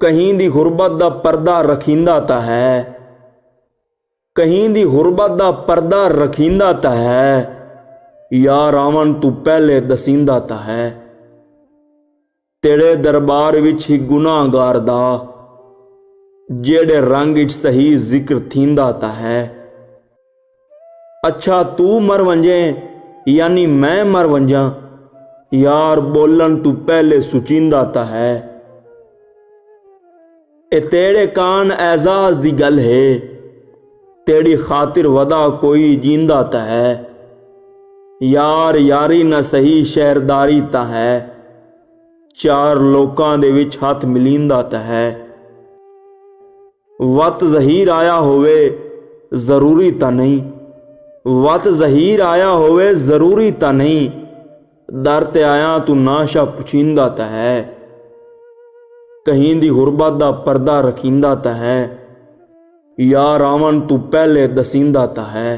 कहीं दी गुरबत दा पर्दा रखींदा ता है, कहीं दी गुरबत दा पर्दा रखींदा ता है, या रावण तू पहले दसींदा ता है। तेरे दरबार विच ही गुनाहगार दा जेड़े रंग विच सही जिक्र थींदा ता है। अच्छा तू मर वंजे यानी मैं मर वंजा, यार बोलन तू पहले सुचींदा ता है। ए तेरे कान एजाज दी गल है, तेरी खातिर वदा कोई जींदा ता है। यार यारी न सही शहरदारी ता है, चार लोकां दे विच हथ मिलींदा ता है। वत जहीर आया होवे जरूरी ता नहीं, वत जहीर आया होवे जरूरी ता नहीं, दर ते आया तू नाशा पुछींदा ता है। कहीं दी गुरबत दा पर्दा रखींदा ता है, या रावण तू पहले दसींदा ता है।